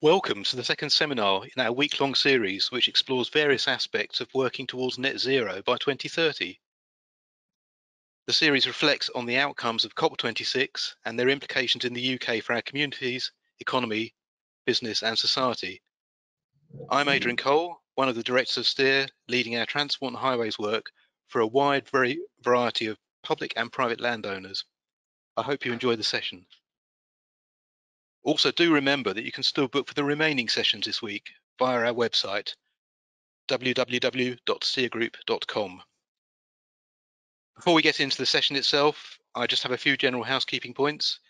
Welcome to the second seminar in our week-long series, which explores various aspects of working towards net zero by 2030. The series reflects on the outcomes of COP26 and their implications in the UK for our communities, economy, business and society. I'm Adrian Cole, one of the directors of STEER, leading our transport and highways work for a wide variety of public and private landowners. I hope you enjoy the session. Also, do remember that you can still book for the remaining sessions this week via our website, www.steergroup.com. Before we get into the session itself, I just have a few general housekeeping points.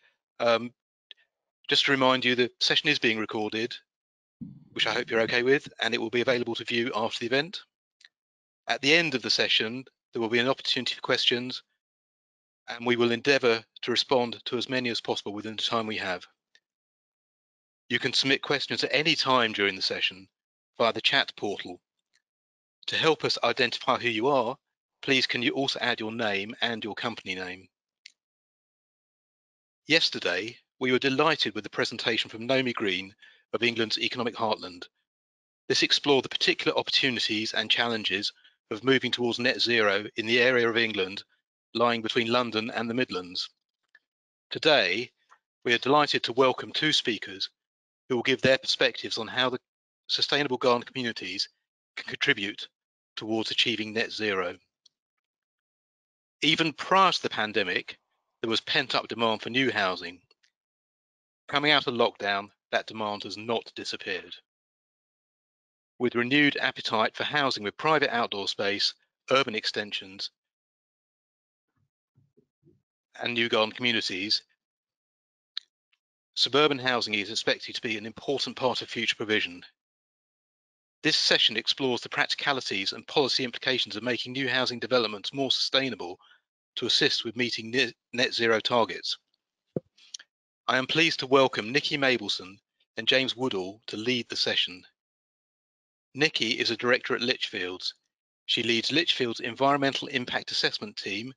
Just to remind you, the session is being recorded, which I hope you're okay with, and it will be available to view after the event. At the end of the session, there will be an opportunity for questions, and we will endeavour to respond to as many as possible within the time we have. You can submit questions at any time during the session via the chat portal. To help us identify who you are, please can you also add your name and your company name. Yesterday, we were delighted with the presentation from Naomi Green of England's Economic Heartland. This explored the particular opportunities and challenges of moving towards net zero in the area of England lying between London and the Midlands. Today, we are delighted to welcome two speakers who will give their perspectives on how the sustainable garden communities can contribute towards achieving net zero. Even prior to the pandemic, there was pent-up demand for new housing. Coming out of lockdown, that demand has not disappeared. With renewed appetite for housing with private outdoor space, urban extensions, and new garden communities, suburban housing is expected to be an important part of future provision. This session explores the practicalities and policy implications of making new housing developments more sustainable to assist with meeting net zero targets. I am pleased to welcome Nicki Mableson and James Woodall to lead the session. Nicki is a director at Lichfields. She leads Lichfields' environmental impact assessment team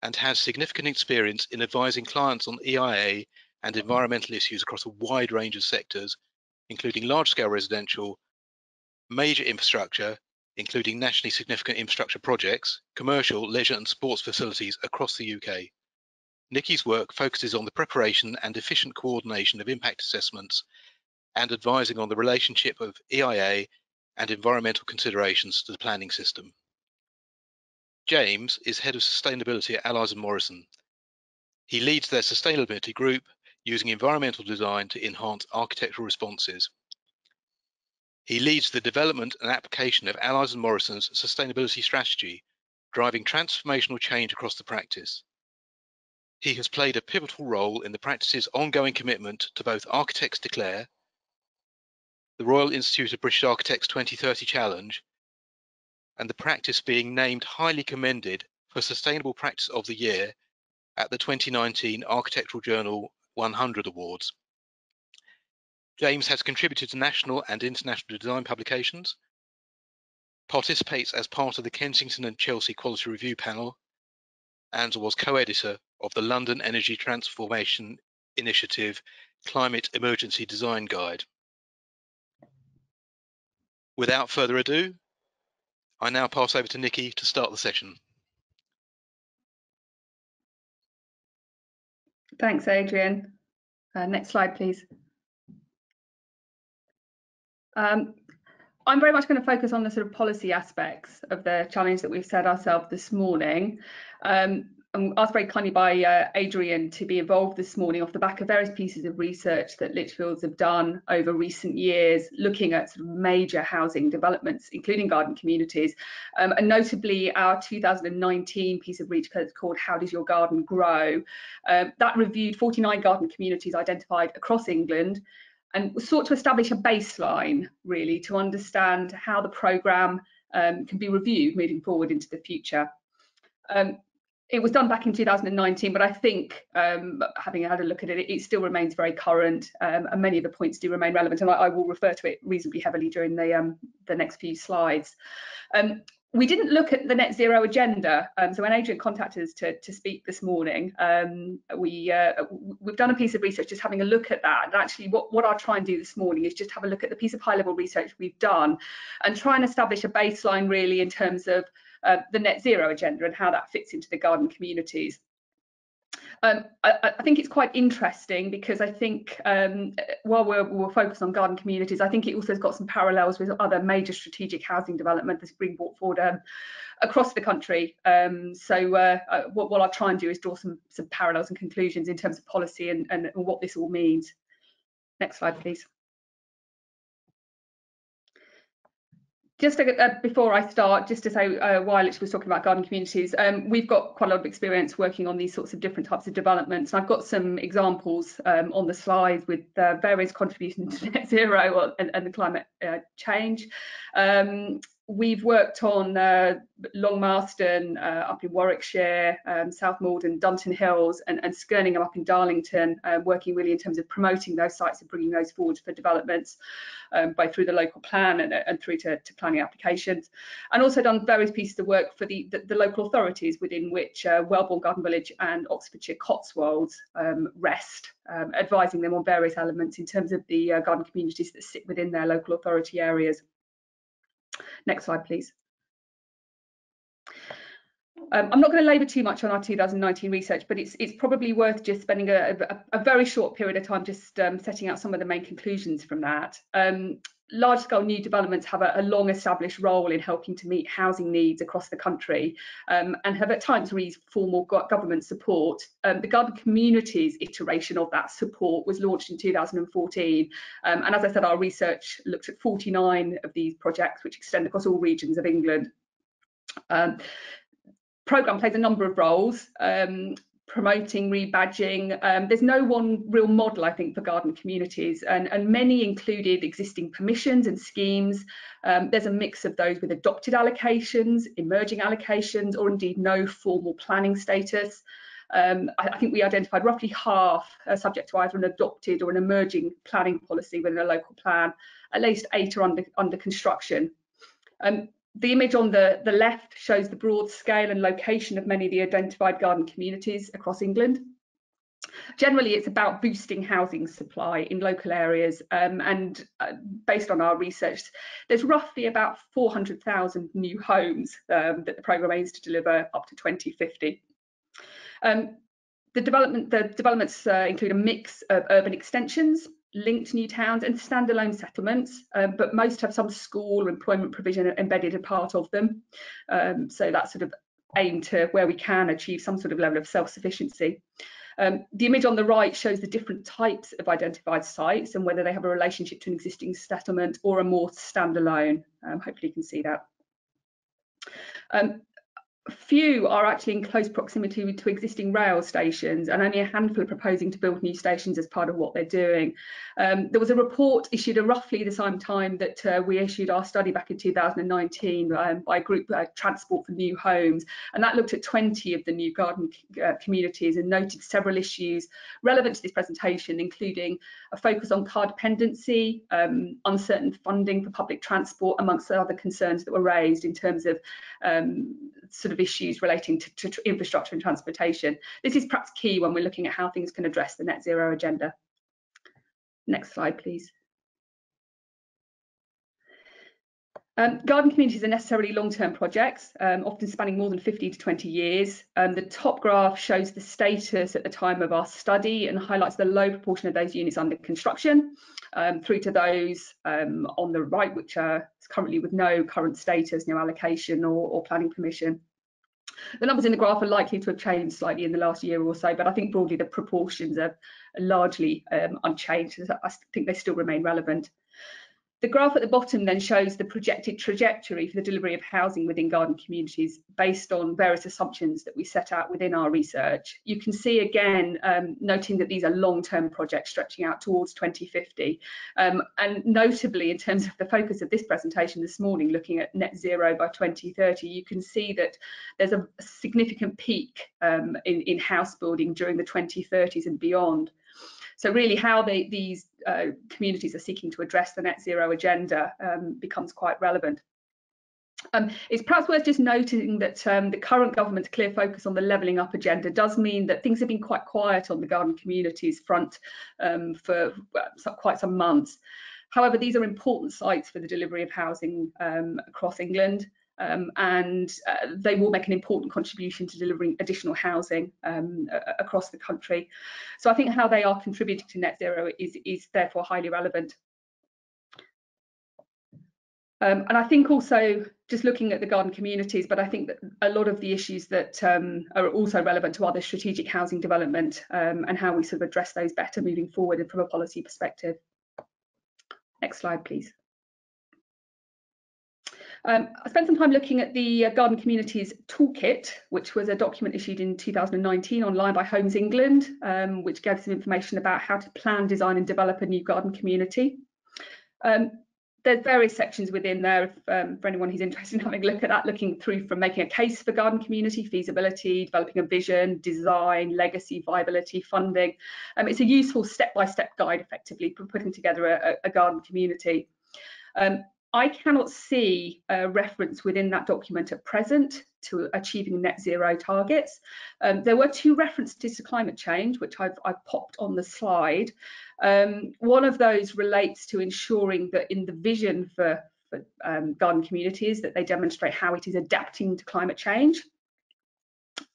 and has significant experience in advising clients on EIA and environmental issues across a wide range of sectors, including large-scale residential, major infrastructure, including nationally significant infrastructure projects, commercial, leisure and sports facilities across the UK. Nicki's work focuses on the preparation and efficient coordination of impact assessments and advising on the relationship of EIA and environmental considerations to the planning system. James is Head of Sustainability at Allies Morrison. He leads their sustainability group using environmental design to enhance architectural responses. He leads the development and application of Allies Morrison's sustainability strategy, driving transformational change across the practice. He has played a pivotal role in the practice's ongoing commitment to both Architects Declare, the Royal Institute of British Architects 2030 Challenge, and the practice being named highly commended for Sustainable Practice of the Year at the 2019 Architectural Journal 100 Awards. James has contributed to national and international design publications, participates as part of the Kensington and Chelsea Quality Review Panel, and was co-editor of the London Energy Transformation Initiative Climate Emergency Design Guide. Without further ado, I now pass over to Nicki to start the session. Thanks, Adrian. Next slide, please. I'm very much going to focus on the sort of policy aspects of the challenge that we've set ourselves this morning. I'm asked very kindly by Adrian to be involved this morning off the back of various pieces of research that Lichfields have done over recent years, looking at sort of major housing developments, including garden communities, and notably our 2019 piece of research called How Does Your Garden Grow? That reviewed 49 garden communities identified across England and sought to establish a baseline, really, to understand how the programme can be reviewed moving forward into the future. It was done back in 2019, but I think, having had a look at it, it still remains very current, and many of the points do remain relevant, and I will refer to it reasonably heavily during the next few slides. We didn't look at the net zero agenda. So when Adrian contacted us to speak this morning, we've done a piece of research just having a look at that. And actually what I'll try and do this morning is just have a look at the piece of high level research we've done and try and establish a baseline really in terms of the net zero agenda and how that fits into the garden communities. I think it's quite interesting because I think while we're focused on garden communities, I think it also has got some parallels with other major strategic housing development that's being brought forward across the country. So what I'll try and do is draw some parallels and conclusions in terms of policy and what this all means. Next slide, please. Just before I start, just to say, while Lich was talking about garden communities, we've got quite a lot of experience working on these sorts of different types of developments. I've got some examples on the slide with various contributions to net zero and the climate change. We've worked on Long Marston up in Warwickshire, South Maldon, Dunton Hills, and Skirningham up in Darlington, working really in terms of promoting those sites and bringing those forward for developments, both through the local plan and through to planning applications. And also done various pieces of work for the local authorities, within which Wellbourne Garden Village and Oxfordshire Cotswolds rest, advising them on various elements in terms of the garden communities that sit within their local authority areas. Next slide, please. I'm not going to labour too much on our 2019 research, but it's probably worth just spending a very short period of time just setting out some of the main conclusions from that. Large-scale new developments have a long established role in helping to meet housing needs across the country, and have at times raised formal government support. The garden communities iteration of that support was launched in 2014, and as I said, our research looked at 49 of these projects, which extend across all regions of England. Programme plays a number of roles, promoting, rebadging. There's no one real model, I think, for garden communities, and many included existing permissions and schemes. There's a mix of those with adopted allocations, emerging allocations, or indeed no formal planning status. I think we identified roughly half subject to either an adopted or an emerging planning policy within a local plan. At least 8 are under construction. The image on the left shows the broad scale and location of many of the identified garden communities across England. Generally, it's about boosting housing supply in local areas, and based on our research, there's roughly about 400,000 new homes that the programme aims to deliver up to 2050. The developments include a mix of urban extensions, linked new towns and standalone settlements, but most have some school or employment provision embedded as part of them. So that's sort of aimed to where we can achieve some sort of level of self-sufficiency. The image on the right shows the different types of identified sites and whether they have a relationship to an existing settlement or a more standalone. Hopefully you can see that. Few are actually in close proximity to existing rail stations, and only a handful are proposing to build new stations as part of what they're doing. There was a report issued at roughly the same time that we issued our study back in 2019 by a group, Transport for New Homes, and that looked at 20 of the new garden communities and noted several issues relevant to this presentation, including a focus on car dependency, uncertain funding for public transport, amongst other concerns that were raised in terms of sort of issues relating to infrastructure and transportation. This is perhaps key when we're looking at how things can address the net zero agenda. Next slide, please. Garden communities are necessarily long-term projects, often spanning more than 15 to 20 years. The top graph shows the status at the time of our study and highlights the low proportion of those units under construction, through to those on the right, which are currently with no current status, no allocation or planning permission. The numbers in the graph are likely to have changed slightly in the last year or so, but I think broadly the proportions are largely unchanged. I think they still remain relevant. The graph at the bottom then shows the projected trajectory for the delivery of housing within garden communities based on various assumptions that we set out within our research. You can see again, noting that these are long-term projects stretching out towards 2050. And notably, in terms of the focus of this presentation this morning, looking at net zero by 2030, you can see that there's a significant peak in house building during the 2030s and beyond. So really how these communities are seeking to address the net zero agenda becomes quite relevant. It's perhaps worth just noting that the current government's clear focus on the levelling up agenda does mean that things have been quite quiet on the garden communities front for quite some months. However, these are important sites for the delivery of housing across England, and they will make an important contribution to delivering additional housing across the country. So I think how they are contributing to net zero is therefore highly relevant. And I think also just looking at the garden communities, but I think that a lot of the issues that are also relevant to other strategic housing development and how we sort of address those better moving forward and from a policy perspective. Next slide, please. I spent some time looking at the Garden Communities Toolkit, which was a document issued in 2019 online by Homes England, which gave some information about how to plan, design and develop a new garden community. There's various sections within there for anyone who's interested in having a look at that, looking through from making a case for garden community, feasibility, developing a vision, design, legacy, viability, funding. It's a useful step-by-step guide, effectively, for putting together a garden community. I cannot see a reference within that document at present to achieving net zero targets. There were two references to climate change, which I've popped on the slide. One of those relates to ensuring that in the vision for garden communities that they demonstrate how it is adapting to climate change.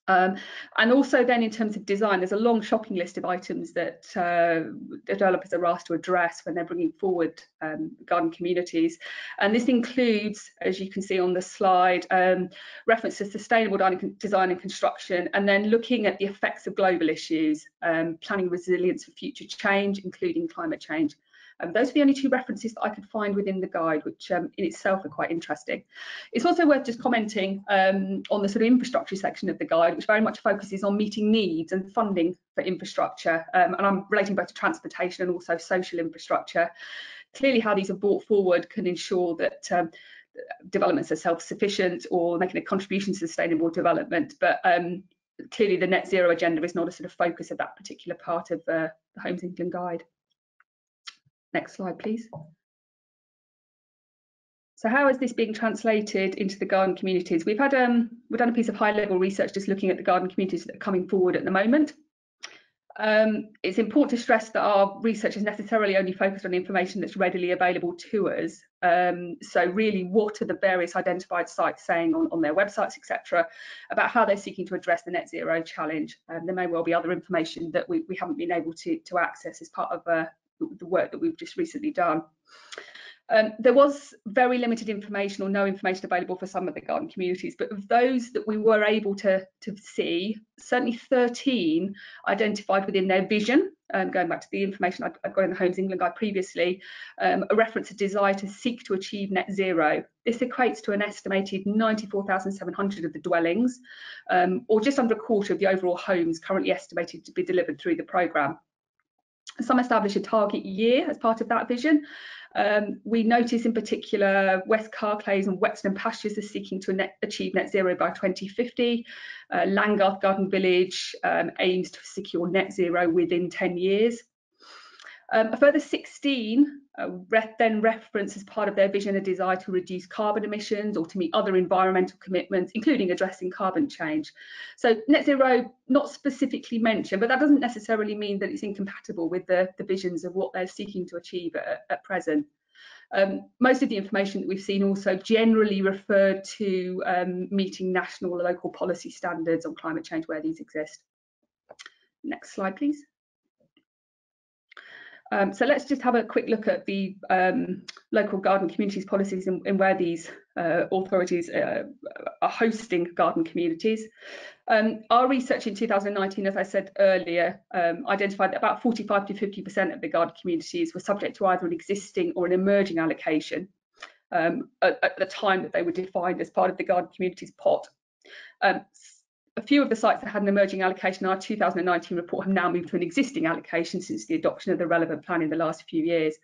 And also then in terms of design, there's a long shopping list of items that developers are asked to address when they're bringing forward garden communities. And this includes, as you can see on the slide, reference to sustainable design and construction, and then looking at the effects of global issues, planning resilience for future change, including climate change. Those are the only two references that I could find within the guide, which in itself are quite interesting. It's also worth just commenting on the sort of infrastructure section of the guide, which very much focuses on meeting needs and funding for infrastructure. And I'm relating both to transportation and also social infrastructure. Clearly, how these are brought forward can ensure that developments are self-sufficient or making a contribution to sustainable development. But clearly, the net zero agenda is not a sort of focus of that particular part of the Homes England guide. Next slide, please. So how is this being translated into the garden communities? We've done a piece of high-level research just looking at the garden communities that are coming forward at the moment. It's important to stress that our research is necessarily only focused on information that's readily available to us. So really, what are the various identified sites saying on their websites, etc., about how they're seeking to address the net zero challenge? There may well be other information that we haven't been able to access as part of the work that we've just recently done. There was very limited information or no information available for some of the garden communities, but of those that we were able to see, certainly 13 identified within their vision, going back to the information I've got in the Homes England guide previously, a reference to desire to seek to achieve net zero. This equates to an estimated 94,700 of the dwellings, or just under a quarter of the overall homes currently estimated to be delivered through the programme. Some establish a target year as part of that vision. We notice in particular West Carclays and Wexton Pastures are seeking to achieve net zero by 2050. Langarth Garden Village aims to secure net zero within 10 years. A further 16 then reference as part of their vision a desire to reduce carbon emissions or to meet other environmental commitments, including addressing carbon change. So net zero not specifically mentioned, but that doesn't necessarily mean that it's incompatible with the visions of what they're seeking to achieve at present. Most of the information that we've seen also generally referred to meeting national or local policy standards on climate change where these exist. Next slide, please. So let's just have a quick look at the local garden communities policies and where these authorities are hosting garden communities. Our research in 2019, as I said earlier, identified that about 45 to 50% of the garden communities were subject to either an existing or an emerging allocation at the time that they were defined as part of the garden communities pot. A few of the sites that had an emerging allocation in our 2019 report have now moved to an existing allocation since the adoption of the relevant plan in the last few years.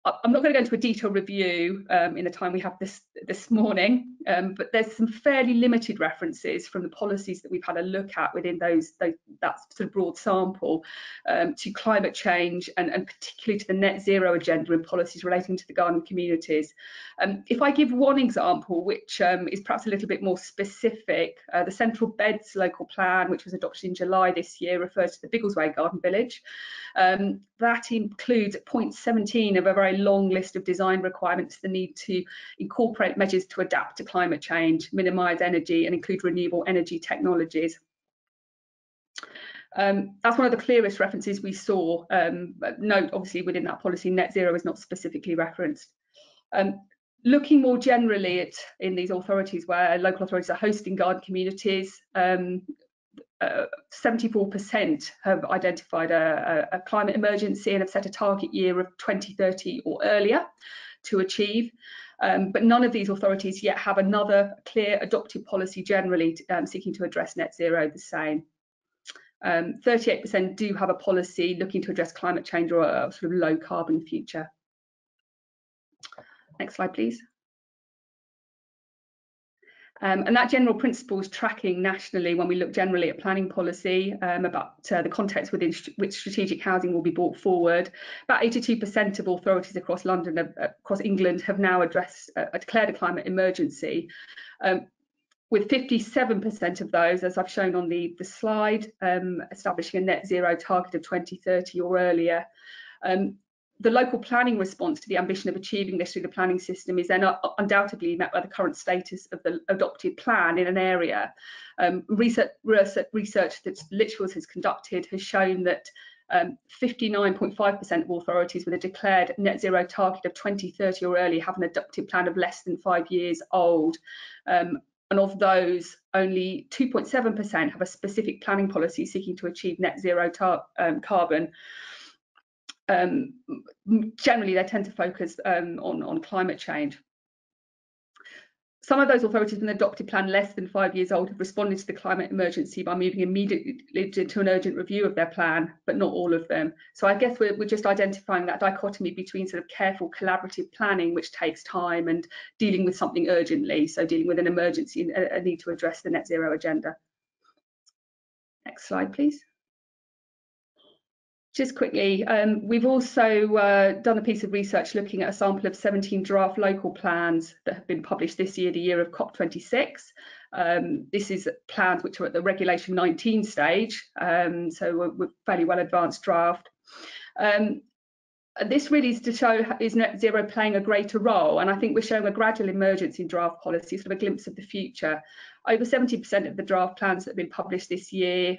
I'm not going to go into a detailed review in the time we have this morning, but there's some fairly limited references from the policies that we've had a look at within that sort of broad sample to climate change and particularly to the net zero agenda and policies relating to the garden communities. If I give one example, which is perhaps a little bit more specific, the Central Beds local plan, which was adopted in July this year, refers to the Biggleswade Garden Village. That includes point 17 of a very long list of design requirements, the need to incorporate measures to adapt to climate change, minimise energy and include renewable energy technologies. That's one of the clearest references we saw. Note, obviously, within that policy, net zero is not specifically referenced. Looking more generally in these authorities where local authorities are hosting garden communities, 74% have identified a climate emergency and have set a target year of 2030 or earlier to achieve. But none of these authorities yet have another clear adopted policy generally seeking to address net zero the same. 38% do have a policy looking to address climate change or a sort of low carbon future. Next slide, please. And that general principle is tracking nationally when we look generally at planning policy about the context within which strategic housing will be brought forward. About 82% of authorities across London, across England, have now declared a climate emergency, with 57% of those, as I've shown on the slide, establishing a net zero target of 2030 or earlier. The local planning response to the ambition of achieving this through the planning system is then undoubtedly met by the current status of the adopted plan in an area. Research that Lichfields has conducted has shown that 59.5% of authorities with a declared net zero target of 2030 or earlier have an adopted plan of less than 5 years old. And of those, only 2.7% have a specific planning policy seeking to achieve net zero carbon. Generally, they tend to focus on climate change. Some of those authorities with an adopted plan less than 5 years old have responded to the climate emergency by moving immediately into an urgent review of their plan, but not all of them. So I guess we're just identifying that dichotomy between sort of careful collaborative planning, which takes time, and dealing with something urgently, so dealing with an emergency and a need to address the net zero agenda. Next slide, please. Just quickly, we've also done a piece of research looking at a sample of 17 draft local plans that have been published this year, the year of COP26. This is plans which are at the Regulation 19 stage, so we're fairly well advanced draft. This really is to show is net zero playing a greater role, and I think we're showing a gradual emergence in draft policy, sort of a glimpse of the future. Over 70% of the draft plans that have been published this year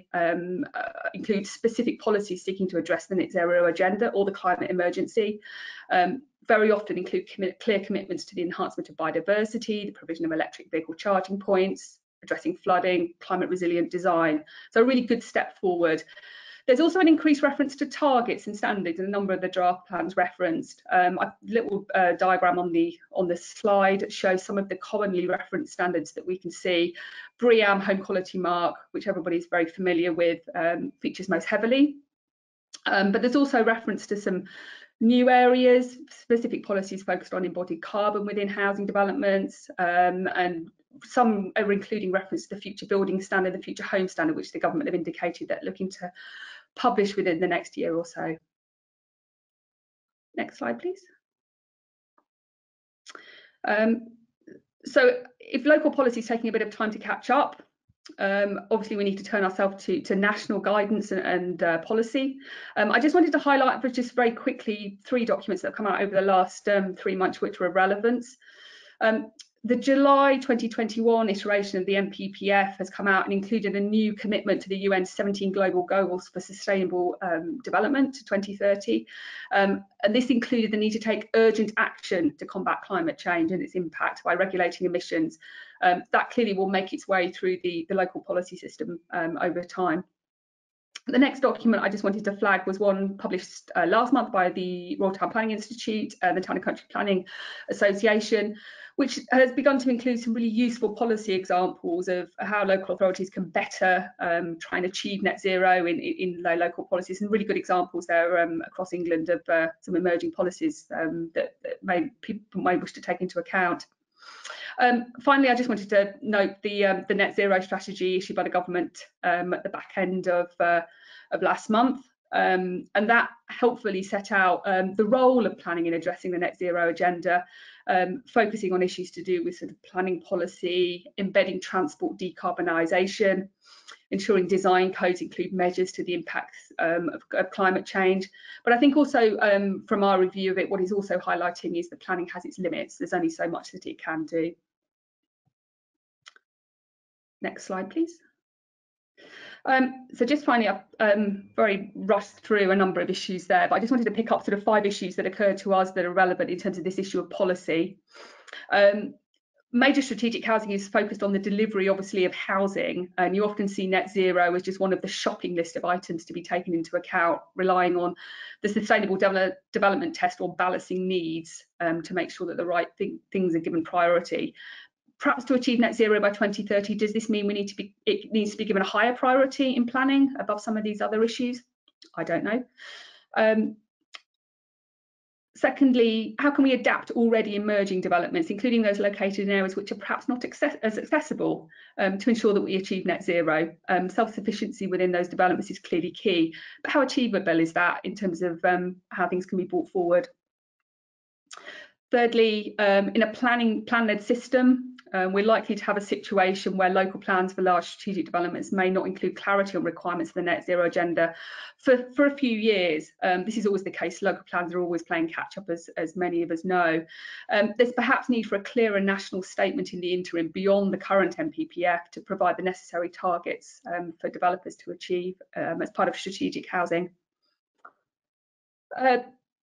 include specific policies seeking to address the net zero agenda or the climate emergency. Very often include clear commitments to the enhancement of biodiversity, the provision of electric vehicle charging points, addressing flooding, climate resilient design. So a really good step forward. There's also an increased reference to targets and standards in a number of the draft plans referenced. A little diagram on the slide shows some of the commonly referenced standards that we can see. BREEAM home quality mark, which everybody's very familiar with, features most heavily. But there's also reference to some new areas, specific policies focused on embodied carbon within housing developments, and some are including reference to the future building standard, the future home standard, which the government have indicated they're looking to publish within the next year or so. Next slide, please. So if local policy is taking a bit of time to catch up, obviously we need to turn ourselves to national guidance and policy. I just wanted to highlight for just very quickly 3 documents that have come out over the last 3 months which were relevant. The July 2021 iteration of the NPPF has come out and included a new commitment to the UN's 17 global goals for sustainable development to 2030. And this included the need to take urgent action to combat climate change and its impact by regulating emissions. That clearly will make its way through the local policy system over time. The next document I just wanted to flag was one published last month by the Royal Town Planning Institute and the Town and Country Planning Association, which has begun to include some really useful policy examples of how local authorities can better try and achieve net zero in local policies, and really good examples there across England of some emerging policies that people may wish to take into account. Finally, I just wanted to note the net zero strategy issued by the government at the back end of last month, and that helpfully set out the role of planning in addressing the net zero agenda, focusing on issues to do with sort of planning policy, embedding transport decarbonisation, ensuring design codes include measures to the impacts of climate change. But I think also from our review of it, what is also highlighting is that planning has its limits. There's only so much that it can do. Next slide, please. So just finally, I've very rushed through a number of issues there, but I just wanted to pick up sort of 5 issues that occur to us that are relevant in terms of this issue of policy. Major strategic housing is focused on the delivery, obviously, of housing, and you often see net zero as just one of the shopping list of items to be taken into account, relying on the sustainable development test or balancing needs to make sure that the right things are given priority. Perhaps to achieve net zero by 2030, does this mean it needs to be given a higher priority in planning above some of these other issues? I don't know. Secondly, how can we adapt already emerging developments, including those located in areas which are perhaps not as accessible, to ensure that we achieve net zero? Self-sufficiency within those developments is clearly key, but how achievable is that in terms of how things can be brought forward? Thirdly, in a plan-led system, we're likely to have a situation where local plans for large strategic developments may not include clarity on requirements for the net zero agenda for a few years. This is always the case. Local plans are always playing catch up, as many of us know. There's perhaps need for a clearer national statement in the interim beyond the current NPPF to provide the necessary targets for developers to achieve as part of strategic housing.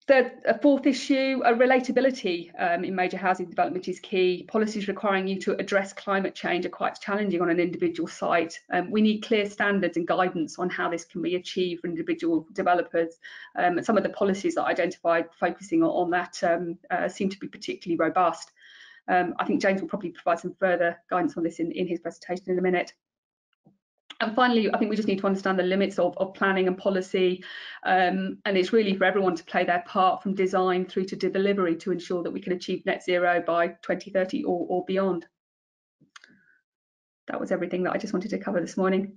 The fourth issue, relatability in major housing development is key. Policies requiring you to address climate change are quite challenging on an individual site. We need clear standards and guidance on how this can be achieved for individual developers. Some of the policies that I identified focusing on that seem to be particularly robust. I think James will probably provide some further guidance on this in his presentation in a minute. And finally, I think we just need to understand the limits of planning and policy, and it's really for everyone to play their part from design through to delivery to ensure that we can achieve net zero by 2030 or beyond. That was everything that I just wanted to cover this morning.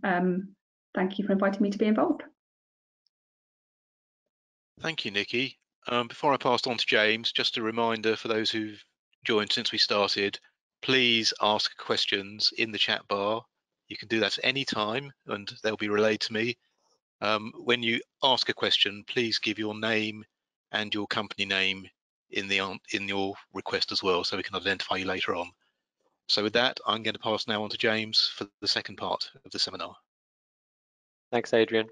Thank you for inviting me to be involved. Thank you, Nicki. Before I pass on to James, just a reminder for those who've joined since we started, please ask questions in the chat bar. You can do that at any time and they'll be relayed to me. When you ask a question, please give your name and your company name in your request as well, so we can identify you later on. So with that, I'm going to pass now on to James for the second part of the seminar. Thanks, Adrian.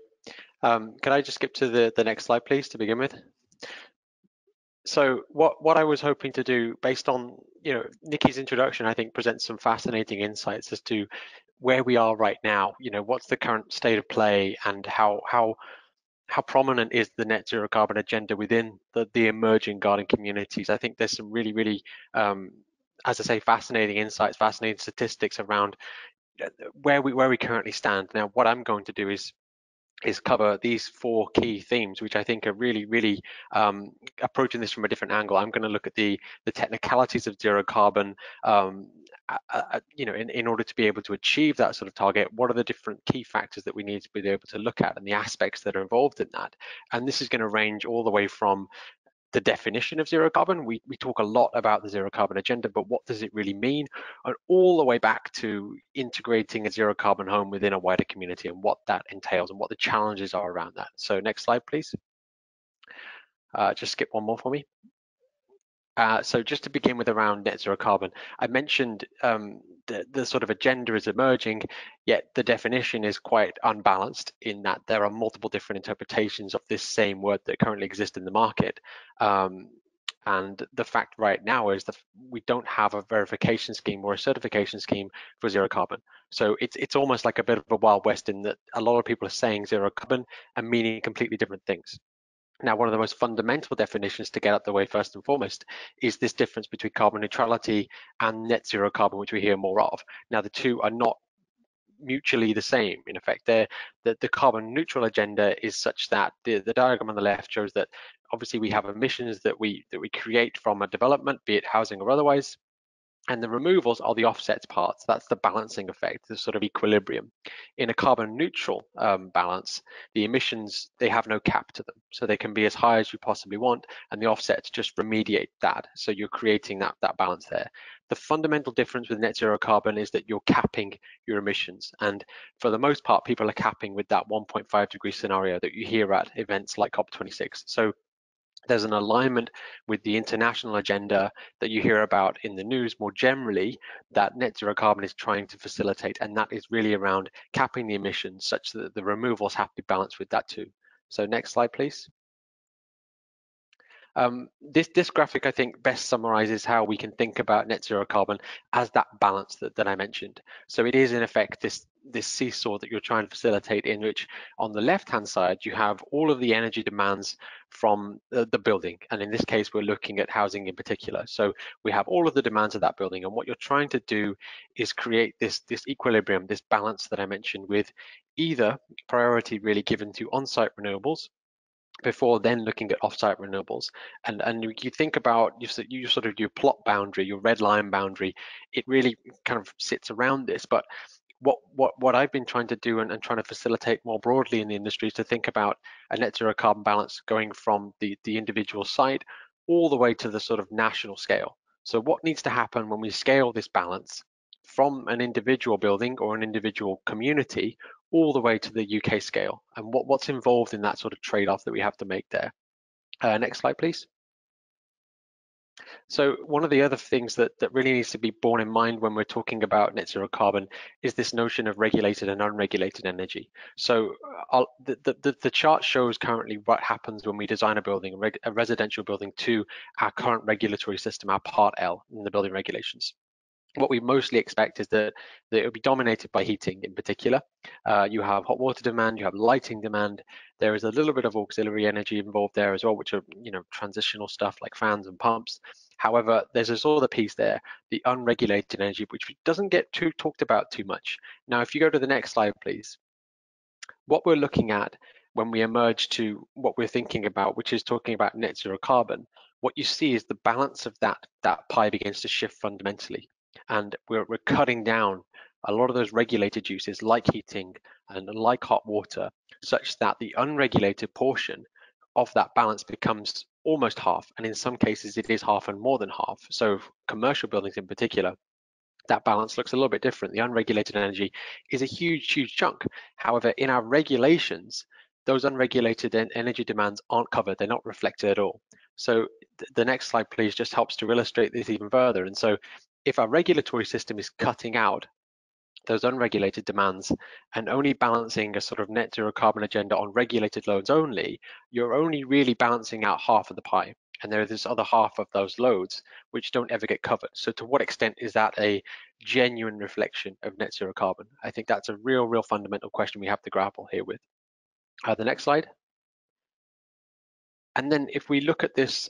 Can I just skip to the next slide, please, to begin with? So what I was hoping to do, based on Nicki's introduction, I think presents some fascinating insights as to where we are right now. What's the current state of play, and how prominent is the net zero carbon agenda within the emerging garden communities. I think there's some really as I say, fascinating insights, fascinating statistics around where we currently stand. Now, what I'm going to do is cover these 4 key themes, which I think are really approaching this from a different angle. I'm going to look at the technicalities of zero carbon, in order to be able to achieve that sort of target. What are the different key factors that we need to be able to look at, and the aspects that are involved in that? And this is going to range all the way from the definition of zero carbon. We talk a lot about the zero carbon agenda, but what does it really mean? And all the way back to integrating a zero carbon home within a wider community and what that entails and what the challenges are around that. So next slide, please. Just skip one more for me. So just to begin with around net zero carbon, I mentioned the sort of agenda is emerging, yet the definition is quite unbalanced in that there are multiple different interpretations of this same word that currently exist in the market. And the fact right now is that we don't have a verification scheme or a certification scheme for zero carbon. So it's almost like a bit of a Wild West in that a lot of people are saying zero carbon and meaning completely different things. Now, one of the most fundamental definitions to get out the way first and foremost is this difference between carbon neutrality and net zero carbon, which we hear more of. Now, the two are not mutually the same. In effect, the carbon neutral agenda is such that the diagram on the left shows that obviously we have emissions that we create from a development, be it housing or otherwise, and the removals are the offsets parts. That's the balancing effect, the sort of equilibrium. In a carbon neutral balance, the emissions, they have no cap to them. So they can be as high as you possibly want, and the offsets just remediate that. So you're creating that balance there. The fundamental difference with net zero carbon is that you're capping your emissions. And for the most part, people are capping with that 1.5 degree scenario that you hear at events like COP26. So there's an alignment with the international agenda that you hear about in the news more generally that net zero carbon is trying to facilitate, and that is really around capping the emissions such that the removals have to be balanced with that too. So next slide, please. This graphic, I think, best summarizes how we can think about net zero carbon as that balance that I mentioned. So it is in effect this seesaw that you're trying to facilitate, in which on the left-hand side, you have all of the energy demands from the building. And in this case, we're looking at housing in particular. So we have all of the demands of that building. And what you're trying to do is create this equilibrium, this balance that I mentioned, with either priority really given to on-site renewables, before then looking at off-site renewables. And you think about you sort of your plot boundary, your red line boundary, it really kind of sits around this. But what I've been trying to do and trying to facilitate more broadly in the industry is to think about a net zero carbon balance going from the individual site all the way to the sort of national scale. So what needs to happen when we scale this balance from an individual building or an individual community all the way to the UK scale, and what's involved in that sort of trade-off that we have to make there. Next slide, please. So one of the other things that really needs to be borne in mind when we're talking about net zero carbon is this notion of regulated and unregulated energy. So the chart shows currently what happens when we design a building, a residential building, to our current regulatory system, our Part L in the building regulations. What we mostly expect is that it will be dominated by heating in particular. You have hot water demand, you have lighting demand. There is a little bit of auxiliary energy involved there as well, which are transitional stuff like fans and pumps. However, there's this other piece there, the unregulated energy, which doesn't get talked about too much. Now, if you go to the next slide, please. What we're looking at when we emerge to what we're thinking about, which is talking about net zero carbon, what you see is the balance of that pie begins to shift fundamentally. And we're cutting down a lot of those regulated uses like heating and like hot water, such that the unregulated portion of that balance becomes almost half. And in some cases, it is half and more than half. So commercial buildings in particular, that balance looks a little bit different. The unregulated energy is a huge chunk. However, in our regulations, those unregulated energy demands aren't covered. They're not reflected at all. So the next slide, please, just helps to illustrate this even further. And so if our regulatory system is cutting out those unregulated demands and only balancing a sort of net zero carbon agenda on regulated loads only, you're only really balancing out half of the pie. And there is this other half of those loads which don't ever get covered. So to what extent is that a genuine reflection of net zero carbon? I think that's a real fundamental question we have to grapple here with. The next slide. And then if we look at this,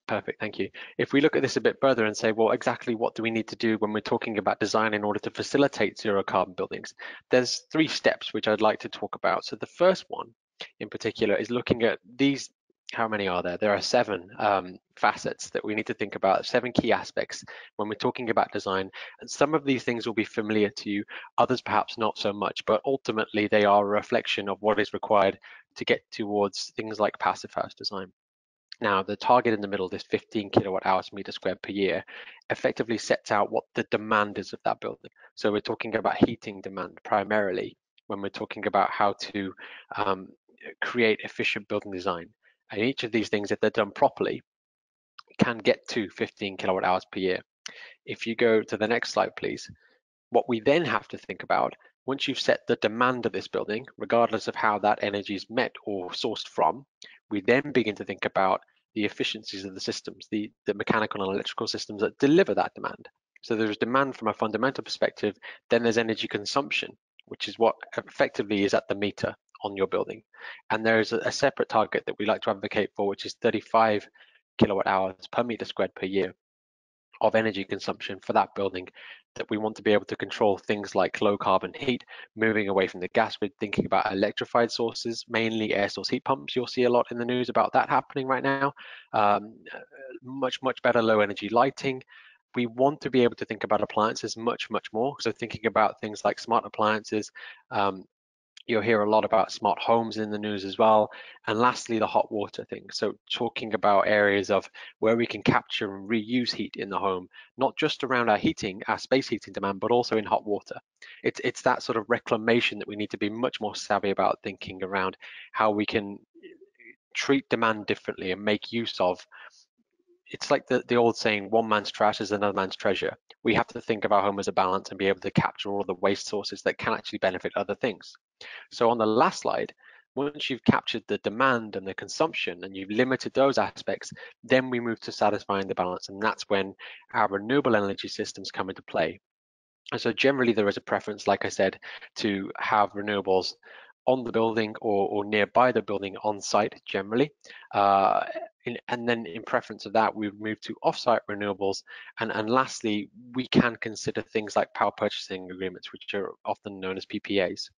perfect, thank you. If we look at this a bit further and say, well, exactly what do we need to do when we're talking about design in order to facilitate zero carbon buildings? There's 3 steps which I'd like to talk about. So the first one in particular is looking at these. How many are there? There are 7 facets that we need to think about, 7 key aspects when we're talking about design. And some of these things will be familiar to you, others perhaps not so much, but ultimately they are a reflection of what is required to get towards things like passive house design. Now, the target in the middle, this 15 kilowatt hours meter squared per year, effectively sets out what the demand is of that building. So we're talking about heating demand primarily when we're talking about how to create efficient building design. And each of these things, if they're done properly, can get to 15 kilowatt hours per year. If you go to the next slide, please, what we then have to think about, once you've set the demand of this building, regardless of how that energy is met or sourced from, we then begin to think about the efficiencies of the systems, the mechanical and electrical systems that deliver that demand. So there's demand from a fundamental perspective, then there's energy consumption, which is what effectively is at the meter on your building. And there's a separate target that we like to advocate for, which is 35 kilowatt hours per meter squared per year of energy consumption for that building, that we want to be able to control things like low carbon heat, moving away from the gas grid, thinking about electrified sources, mainly air source heat pumps. You'll see a lot in the news about that happening right now. Much better low energy lighting. We want to be able to think about appliances much more. So thinking about things like smart appliances. You'll hear a lot about smart homes in the news as well. And lastly, the hot water thing. So talking about areas of where we can capture and reuse heat in the home, not just around our heating, our space heating demand, but also in hot water. It's that sort of reclamation that we need to be much more savvy about, thinking around how we can treat demand differently and make use of. It's like the old saying, one man's trash is another man's treasure. We have to think of our home as a balance and be able to capture all the waste sources that can actually benefit other things. So on the last slide, once you've captured the demand and the consumption and you've limited those aspects, then we move to satisfying the balance. And that's when our renewable energy systems come into play. And so generally there is a preference, like I said, to have renewables on the building or nearby the building on site generally. And then in preference of that, we move to off-site renewables. And lastly, we can consider things like power purchasing agreements, which are often known as PPAs.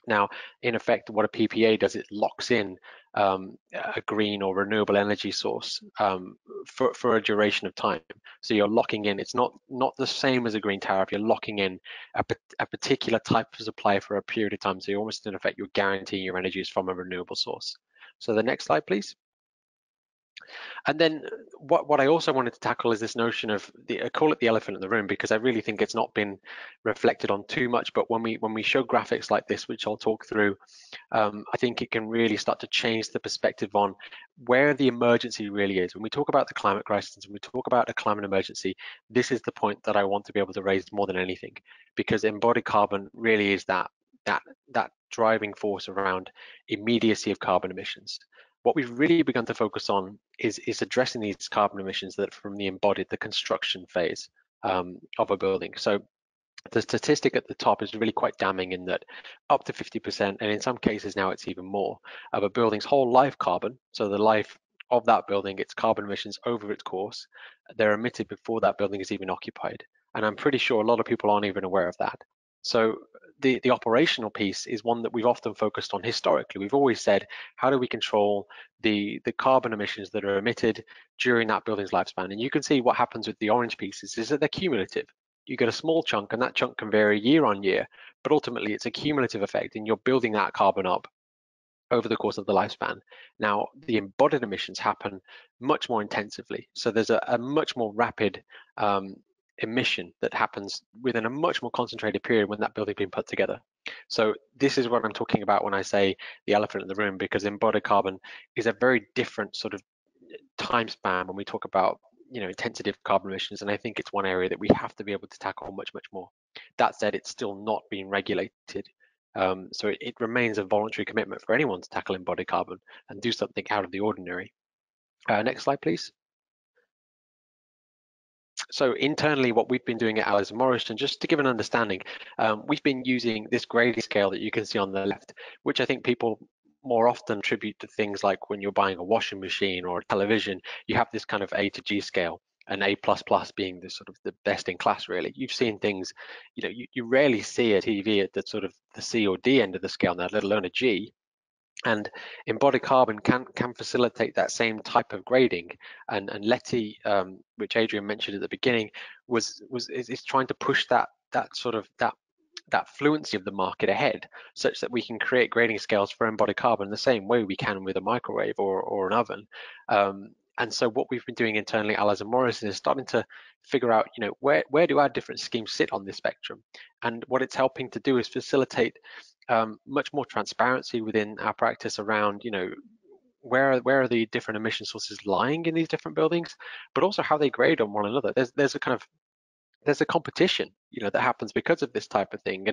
Now, in effect, what a PPA does, it locks in a green or renewable energy source for a duration of time. So you're locking in, it's not the same as a green tariff, you're locking in a particular type of supply for a period of time. So you're almost, in effect, you're guaranteeing your energy is from a renewable source. So the next slide, please. And then what I also wanted to tackle is this notion of I call it the elephant in the room, because I really think it's not been reflected on too much. But when we show graphics like this, which I'll talk through, I think it can really start to change the perspective on where the emergency really is. When we talk about the climate crisis and we talk about a climate emergency, this is the point that I want to be able to raise more than anything, because embodied carbon really is that driving force around immediacy of carbon emissions. What we've really begun to focus on is addressing these carbon emissions that from the embodied, the construction phase of a building. So the statistic at the top is really quite damning, in that up to 50%, and in some cases now it's even more, of a building's whole life carbon, so the life of that building, its carbon emissions over its course, they're emitted before that building is even occupied. And I'm pretty sure a lot of people aren't even aware of that. So the operational piece is one that we've often focused on historically. We've always said, how do we control the carbon emissions that are emitted during that building's lifespan? And you can see what happens with the orange pieces is that they're cumulative. You get a small chunk, and that chunk can vary year on year, but ultimately it's a cumulative effect, and you're building that carbon up over the course of the lifespan. Now, the embodied emissions happen much more intensively. So there's a much more rapid emission that happens within a much more concentrated period when that building's been put together. So this is what I'm talking about when I say the elephant in the room, because embodied carbon is a very different sort of time span when we talk about intensity of carbon emissions, and I think it's one area that we have to be able to tackle much more. That said, it's still not being regulated, so it remains a voluntary commitment for anyone to tackle embodied carbon and do something out of the ordinary. Next slide, please. So internally, what we've been doing at Allies Morrison, just to give an understanding, we've been using this grading scale that you can see on the left, which I think people more often attribute to things like when you're buying a washing machine or a television, you have this kind of A to G scale, and A++ being the sort of the best in class, really. You've seen things, you rarely see a TV at the sort of the C or D end of the scale now, let alone a G. And embodied carbon can facilitate that same type of grading. And Letty, which Adrian mentioned at the beginning, is trying to push that fluency of the market ahead, such that we can create grading scales for embodied carbon the same way we can with a microwave or an oven. And so what we've been doing internally at Allies Morrison is starting to figure out, where do our different schemes sit on this spectrum? And what it's helping to do is facilitate much more transparency within our practice around, where are the different emission sources lying in these different buildings, but also how they grade on one another. There's there's a competition, that happens because of this type of thing,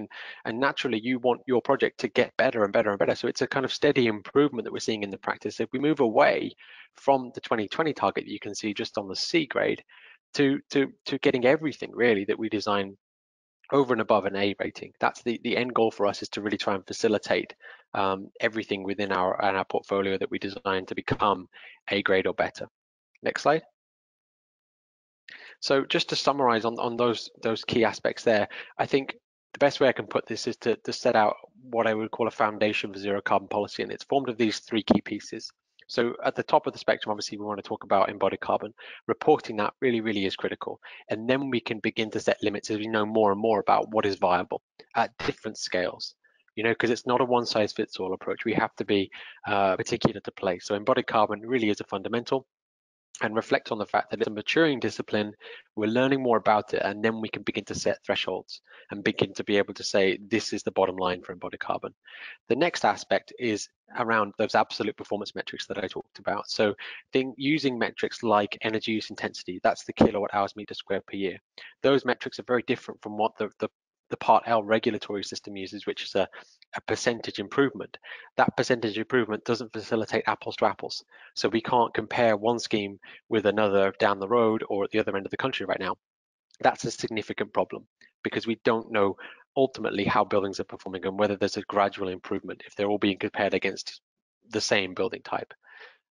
and naturally you want your project to get better and better and better. So it's a kind of steady improvement that we're seeing in the practice. If we move away from the 2020 target that you can see just on the C grade to getting everything really that we design over and above an A rating, that's the end goal for us, is to really try and facilitate everything within our portfolio that we design to become A grade or better. Next slide. So just to summarize on those key aspects there, I think the best way I can put this is to set out what I would call a foundation for zero carbon policy, and it's formed of these three key pieces. So at the top of the spectrum, obviously, we want to talk about embodied carbon. Reporting that really is critical. And then we can begin to set limits as we know more and more about what is viable at different scales. Because it's not a one-size-fits-all approach. We have to be particular to place. So embodied carbon really is a fundamental, and reflect on the fact that it's a maturing discipline. We're learning more about it, and then we can begin to set thresholds and begin to be able to say, this is the bottom line for embodied carbon. The next aspect is around those absolute performance metrics that I talked about. So using metrics like energy use intensity, that's the kilowatt hours meter squared per year. Those metrics are very different from what the Part L regulatory system uses, which is a percentage improvement. That percentage improvement doesn't facilitate apples to apples. So we can't compare one scheme with another down the road or at the other end of the country right now. That's a significant problem, because we don't know ultimately how buildings are performing and whether there's a gradual improvement if they're all being compared against the same building type.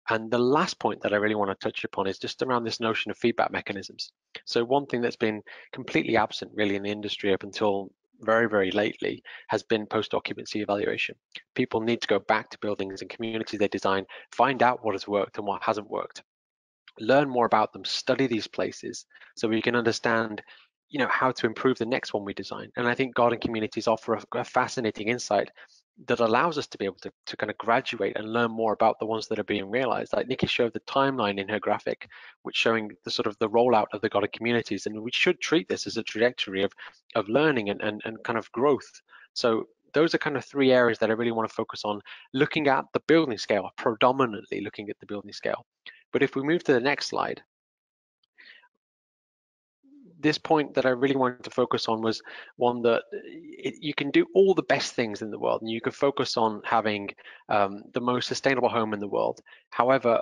And the last point that I really want to touch upon is just around this notion of feedback mechanisms. So one thing that's been completely absent really in the industry up until very lately has been post-occupancy evaluation. People need to go back to buildings and communities they design, find out what has worked and what hasn't worked, learn more about them, study these places so we can understand how to improve the next one we design. And I think garden communities offer a fascinating insight that allows us to be able to kind of graduate and learn more about the ones that are being realized. Like Nicki showed the timeline in her graphic, which showing the sort of the rollout of the garden communities, and we should treat this as a trajectory of learning and kind of growth. So those are kind of three areas that I really want to focus on, looking at the building scale, predominantly looking at the building scale. But if we move to the next slide, this point that I really wanted to focus on was one that you can do all the best things in the world, and you can focus on having the most sustainable home in the world. However,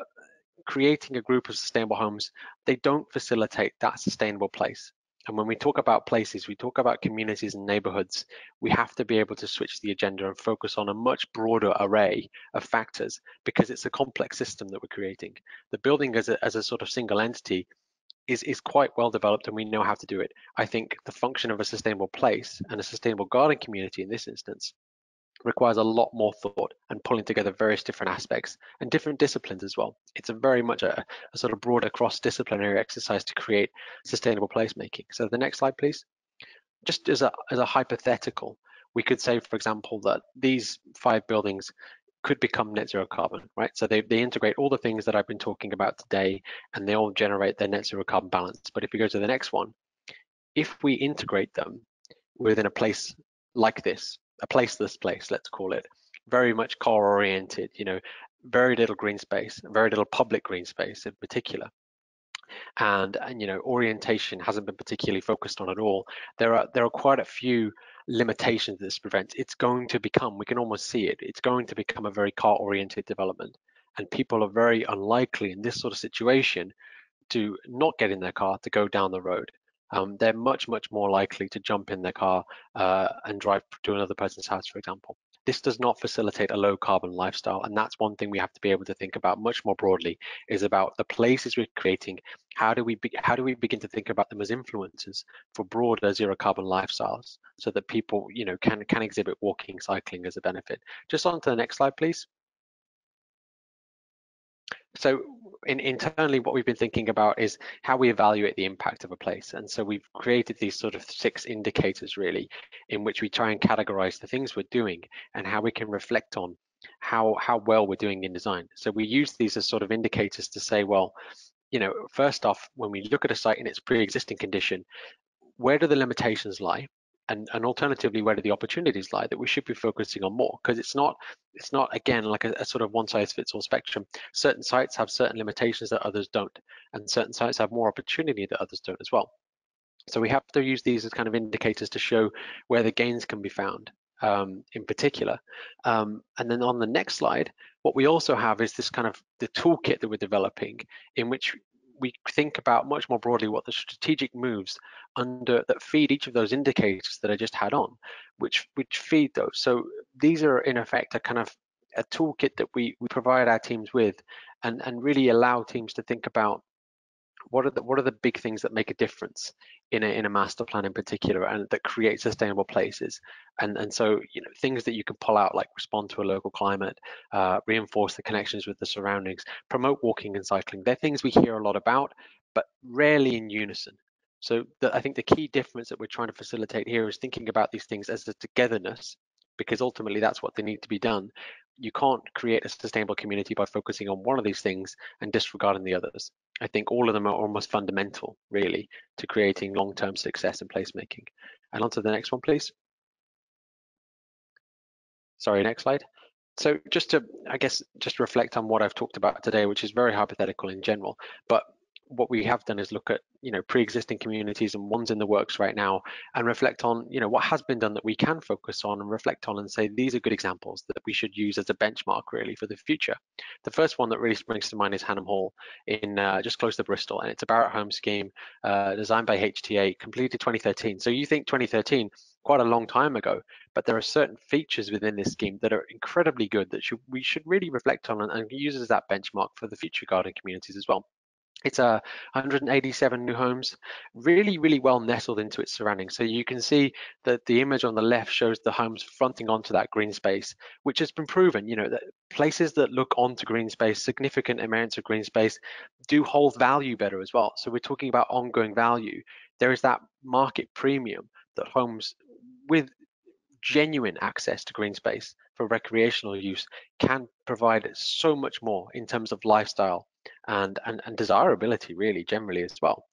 creating a group of sustainable homes, they don't facilitate that sustainable place. And when we talk about places, we talk about communities and neighborhoods, we have to be able to switch the agenda and focus on a much broader array of factors, because it's a complex system that we're creating. The building as a sort of single entity is quite well developed, and we know how to do it. I think the function of a sustainable place and a sustainable garden community in this instance requires a lot more thought and pulling together various different aspects and different disciplines as well. It's a very much a sort of broader cross-disciplinary exercise to create sustainable placemaking. So the next slide, please. Just as a hypothetical, we could say, for example, that these 5 buildings could become net zero carbon, right? So they integrate all the things that I've been talking about today, and they all generate their net zero carbon balance. But if we go to the next one, if we integrate them within a place like this, a placeless place, let's call it, very much car oriented, very little green space, very little public green space in particular, and orientation hasn't been particularly focused on at all. There are quite a few limitations that this prevents. It's going to become, we can almost see it, it's going to become a very car oriented development, and people are very unlikely in this sort of situation to not get in their car to go down the road. They're much more likely to jump in their car and drive to another person's house, for example. This does not facilitate a low carbon lifestyle, and that's one thing we have to be able to think about much more broadly, is about the places we're creating. How do we begin to think about them as influencers for broader zero carbon lifestyles, so that people can exhibit walking, cycling as a benefit. Just on to the next slide, please. So internally, what we've been thinking about is how we evaluate the impact of a place. And so we've created these sort of 6 indicators really, in which we try and categorize the things we're doing and how we can reflect on how well we're doing in design. So we use these as sort of indicators to say, well, first off, when we look at a site in its pre-existing condition, where do the limitations lie? And alternatively, where do the opportunities lie that we should be focusing on more? Because it's not again like a sort of one-size-fits-all spectrum. Certain sites have certain limitations that others don't, and certain sites have more opportunity that others don't as well. So we have to use these as kind of indicators to show where the gains can be found in particular. And then on the next slide, what we also have is this kind of the toolkit that we're developing, in which we think about much more broadly what the strategic moves that feed each of those indicators that I just had on, which feed those. So these are in effect a kind of a toolkit that we provide our teams with, and really allow teams to think about what are the big things that make a difference in a master plan in particular, and that create sustainable places. And so, you know, things that you can pull out, like respond to a local climate, reinforce the connections with the surroundings, promote walking and cycling. They're things we hear a lot about, but rarely in unison. So I think the key difference that we're trying to facilitate here is thinking about these things as a togetherness, because ultimately that's what they need to be done. You can't create a sustainable community by focusing on one of these things and disregarding the others. I think all of them are almost fundamental, really, to creating long-term success in placemaking. And on to the next one, please. Sorry, next slide. So just to, I guess, just reflect on what I've talked about today, which is very hypothetical in general, but what we have done is look at, you know, pre-existing communities and ones in the works right now, and reflect on, you know, what has been done that we can focus on and reflect on and say these are good examples that we should use as a benchmark really for the future. The first one that really springs to mind is Hannam Hall in just close to Bristol, and it's a Barratt home scheme designed by HTA, completed 2013. So you think 2013, quite a long time ago, but there are certain features within this scheme that are incredibly good that we should really reflect on and use as that benchmark for the future garden communities as well. It's 187 new homes, really well nestled into its surroundings. So you can see that the image on the left shows the homes fronting onto that green space, which has been proven, you know, that places that look onto green space, significant amounts of green space, do hold value better as well. So we're talking about ongoing value. There is that market premium that homes with genuine access to green space for recreational use can provide so much more in terms of lifestyle and desirability, really, generally as well.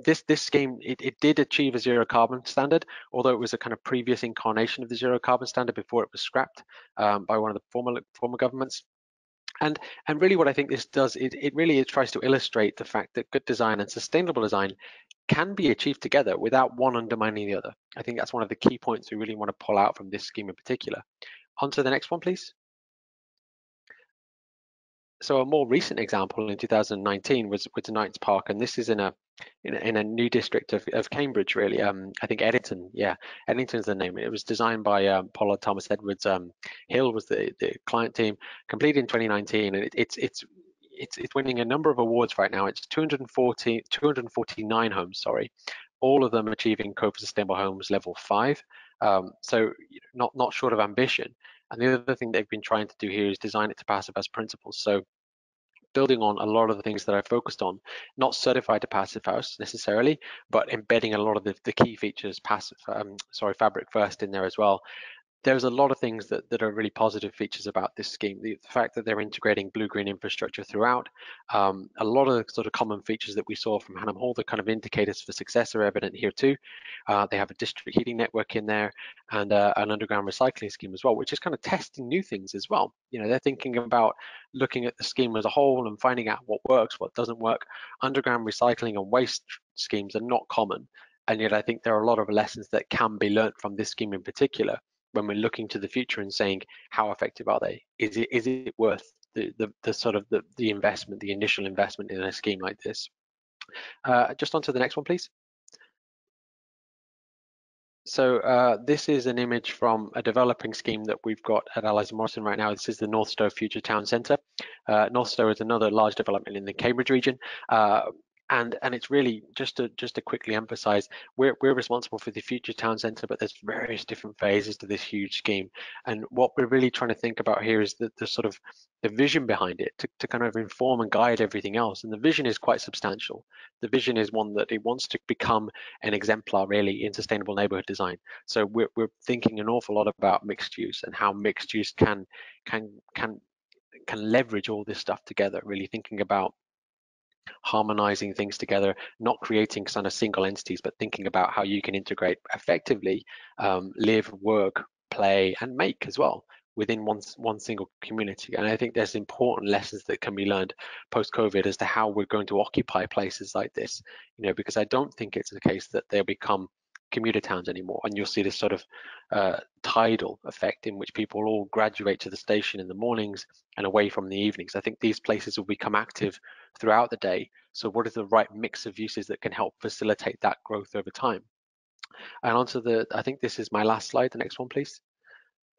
This scheme, it did achieve a zero carbon standard, although it was a kind of previous incarnation of the zero carbon standard before it was scrapped by one of the former governments. And really what I think this does, it really tries to illustrate the fact that good design and sustainable design can be achieved together without one undermining the other. I think that's one of the key points we really want to pull out from this scheme in particular. On to the next one, please. So a more recent example in 2019 was the Knights Park, and this is in a new district of Cambridge, really. I think Eddington, yeah, Eddington's the name. It was designed by Pollard Thomas Edwards. Hill was the client team, completed in 2019, and it's winning a number of awards right now. It's 249 homes, sorry, all of them achieving Code for Sustainable Homes level 5. So not short of ambition. And the other thing they've been trying to do here is design it to passive as principles. So building on a lot of the things that I focused on, not certified to passive house necessarily, but embedding a lot of the key features, fabric first in there as well. There's a lot of things that are really positive features about this scheme. The fact that they're integrating blue-green infrastructure throughout, a lot of the sort of common features that we saw from Hannam Hall, the kind of indicators for success are evident here too. They have a district heating network in there and an underground recycling scheme as well, which is kind of testing new things as well. You know, they're thinking about looking at the scheme as a whole and finding out what works, what doesn't work. Underground recycling and waste schemes are not common, and yet I think there are a lot of lessons that can be learned from this scheme in particular when we're looking to the future and saying how effective are they? Is it worth the sort of the investment, the initial investment in a scheme like this? Just on to the next one, please. So this is an image from a developing scheme that we've got at Allies Morrison right now. This is the North Stowe Future Town Centre. North Stowe is another large development in the Cambridge region. And it's really just to quickly emphasize, we're responsible for the Future Town Centre, but there's various different phases to this huge scheme. And what we're really trying to think about here is the sort of the vision behind it to kind of inform and guide everything else. And the vision is quite substantial. The vision is one that it wants to become an exemplar really in sustainable neighborhood design. So we're thinking an awful lot about mixed use and how mixed use can leverage all this stuff together, really thinking about harmonizing things together, not creating kind of single entities, but thinking about how you can integrate effectively, live, work, play, and make as well within one single community. And I think there's important lessons that can be learned post-COVID as to how we're going to occupy places like this, because I don't think it's the case that they'll become commuter towns anymore, and you'll see this sort of tidal effect in which people all graduate to the station in the mornings and away from the evenings. I think these places will become active throughout the day. So what is the right mix of uses that can help facilitate that growth over time? And onto I think this is my last slide, the next one, please.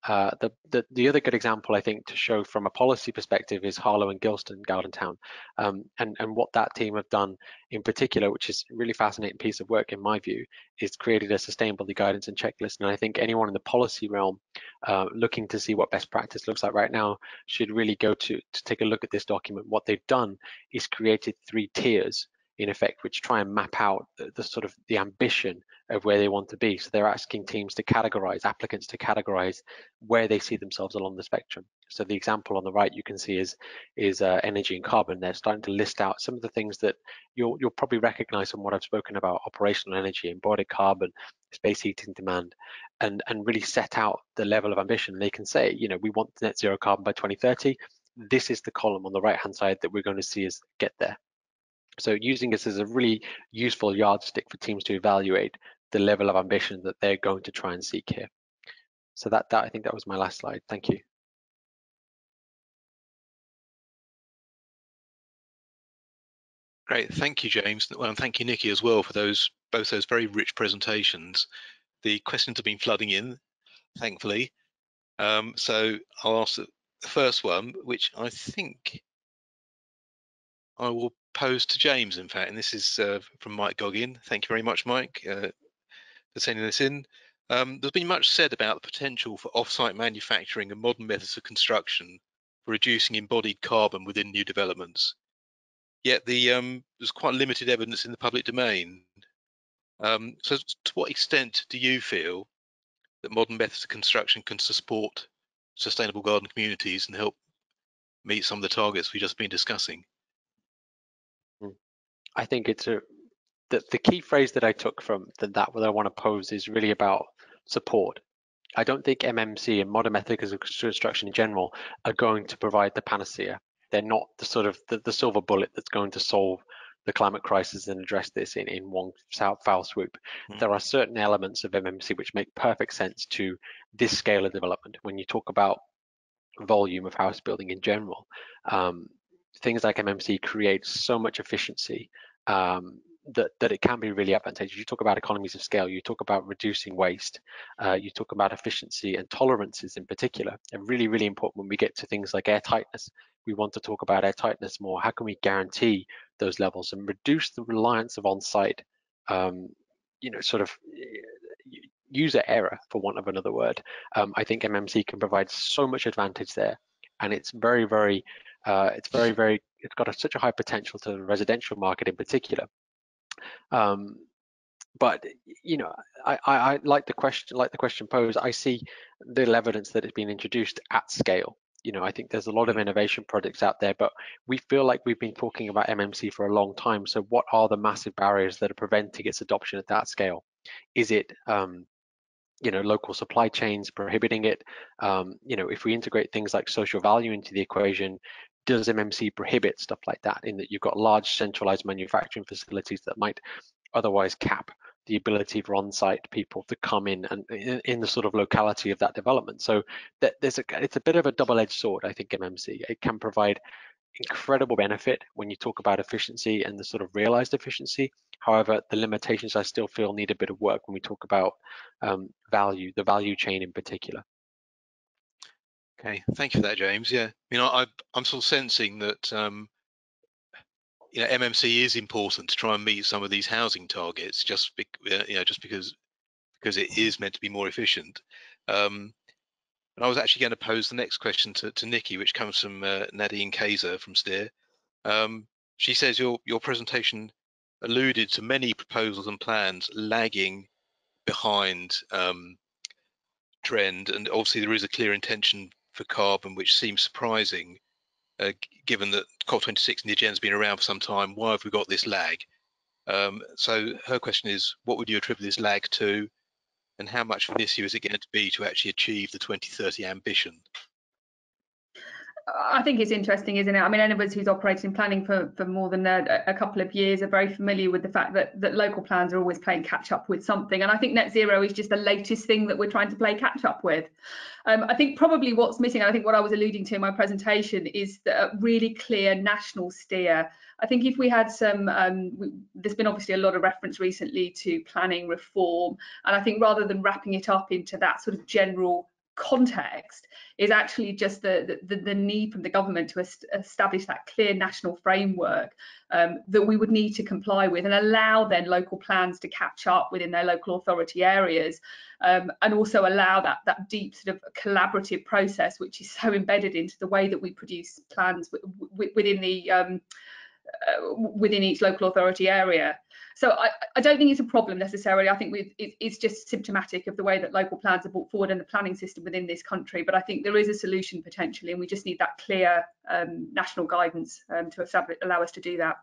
The other good example, I think, to show from a policy perspective is Harlow and Galden Town, and what that team have done in particular, which is a really fascinating piece of work in my view, is created a sustainability guidance and checklist. And I think anyone in the policy realm looking to see what best practice looks like right now should really go to take a look at this document. What they've done is created 3 tiers in effect, which try and map out the sort of the ambition of where they want to be. So they're asking teams to categorize, applicants to categorize where they see themselves along the spectrum. So the example on the right you can see is energy and carbon. They're starting to list out some of the things that you'll probably recognize from what I've spoken about: operational energy, embodied carbon, space heating demand, and really set out the level of ambition. They can say, we want net zero carbon by 2030. This is the column on the right hand side that we're going to see us get there. So using this as a really useful yardstick for teams to evaluate the level of ambition that they're going to try and seek here. So that I think that was my last slide. Thank you. Great, thank you, James. Well, and thank you, Nicki, as well, for both those very rich presentations. The questions have been flooding in, thankfully. So I'll ask the first one, which I think I will pose to James, in fact, and this is from Mike Goggin. Thank you very much, Mike, for sending this in. There's been much said about the potential for off-site manufacturing and modern methods of construction for reducing embodied carbon within new developments. Yet there's quite limited evidence in the public domain. So to what extent do you feel that modern methods of construction can support sustainable garden communities and help meet some of the targets we've just been discussing? I think it's the key phrase that I took from that I want to pose is really about support. I don't think MMC and modern methods of construction in general are going to provide the panacea. They're not the sort of the silver bullet that's going to solve the climate crisis and address this in one foul swoop. There are certain elements of MMC which make perfect sense to this scale of development. When you talk about volume of house building in general, things like MMC create so much efficiency that it can be really advantageous. You talk about economies of scale, you talk about reducing waste, you talk about efficiency and tolerances in particular, and really, really important when we get to things like air tightness. We want to talk about air tightness more. How can we guarantee those levels and reduce the reliance of on-site, sort of user error, for want of another word? I think MMC can provide so much advantage there, and it's very, very, it's got such a high potential to the residential market in particular. But I like the question posed. I see little evidence that it's been introduced at scale. I think there's a lot of innovation projects out there, but we feel like we've been talking about MMC for a long time. So what are the massive barriers that are preventing its adoption at that scale? Is it local supply chains prohibiting it? If we integrate things like social value into the equation, does MMC prohibit stuff like that, in that you've got large centralized manufacturing facilities that might otherwise cap the ability for on-site people to come in and in the sort of locality of that development? So it's a bit of a double-edged sword, I think. MMC, it can provide incredible benefit when you talk about efficiency and the sort of realized efficiency. However, the limitations I still feel need a bit of work when we talk about value, the value chain in particular. Okay, thank you for that, James. Yeah, I'm sort of sensing that MMC is important to try and meet some of these housing targets, just because it is meant to be more efficient. And I was actually going to pose the next question to Nicki, which comes from Nadine Kaiser from Steer. She says your presentation alluded to many proposals and plans lagging behind trend, and obviously there is a clear intention for carbon, which seems surprising, given that COP26 and the agenda's been around for some time. Why have we got this lag? So her question is, what would you attribute this lag to? And how much of an issue is it going to be to actually achieve the 2030 ambition? I think it's interesting, isn't it? I mean, any of us who's operated in planning for more than a couple of years are very familiar with the fact that local plans are always playing catch up with something. And I think net zero is just the latest thing that we're trying to play catch up with. I think probably what's missing, and I think what I was alluding to in my presentation, is the really clear national steer. I think if we had some, there's been obviously a lot of reference recently to planning reform. And I think rather than wrapping it up into that sort of general context, is actually just the need from the government to establish that clear national framework that we would need to comply with, and allow then local plans to catch up within their local authority areas, and also allow that deep sort of collaborative process which is so embedded into the way that we produce plans within the within each local authority area. So I don't think it's a problem necessarily. I think it's just symptomatic of the way that local plans are brought forward and the planning system within this country. But I think there is a solution potentially, and we just need that clear national guidance to allow us to do that.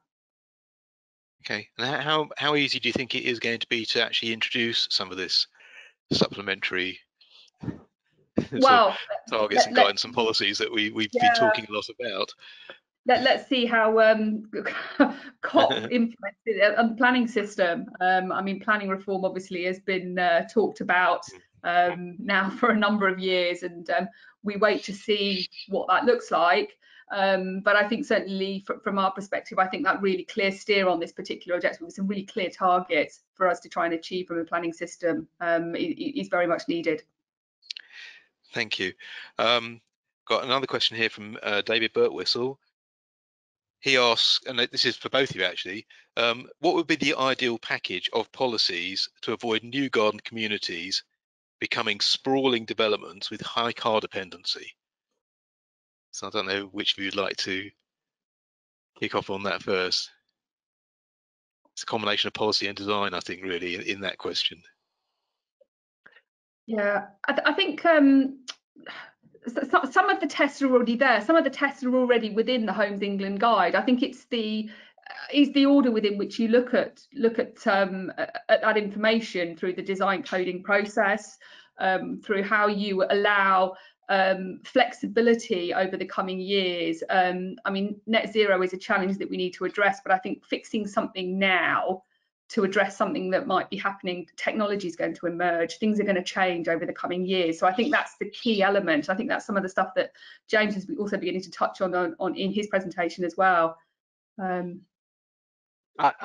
Okay, and how easy do you think it is going to be to actually introduce some of this supplementary targets and guidance and policies that we've been talking a lot about? Let's see how COP implements it and the planning system. I mean, planning reform obviously has been talked about now for a number of years, and we wait to see what that looks like. But I think certainly from our perspective, I think that really clear steer on this particular objective with some really clear targets for us to try and achieve from a planning system is very much needed. Thank you. Got another question here from David Birtwistle. He asks, and this is for both of you actually, what would be the ideal package of policies to avoid new garden communities becoming sprawling developments with high car dependency? So I don't know which of you would like to kick off on that first. It's a combination of policy and design, I think, really, in that question. Yeah, I think some of the tests are already there. Some of the tests are already within the Homes England guide. I think it's the order within which you look at that information through the design coding process, through how you allow flexibility over the coming years. I mean, net zero is a challenge that we need to address, but I think fixing something now to address something that might be happening, technology is going to emerge, things are going to change over the coming years. So I think that's the key element. I think that's some of the stuff that James is also beginning to touch on in his presentation as well. I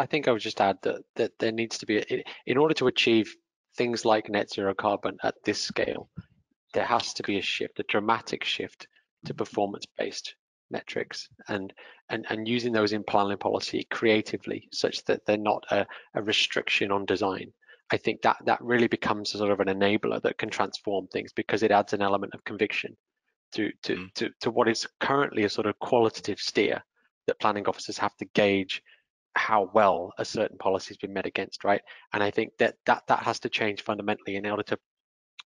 think I would just add that there needs to be, in order to achieve things like net zero carbon at this scale, there has to be a shift, a dramatic shift to performance-based metrics, and using those in planning policy creatively, such that they're not a restriction on design. I think that really becomes a sort of an enabler that can transform things, because it adds an element of conviction to what is currently a sort of qualitative steer that planning officers have to gauge how well a certain policy has been met against, right? And I think that has to change fundamentally in order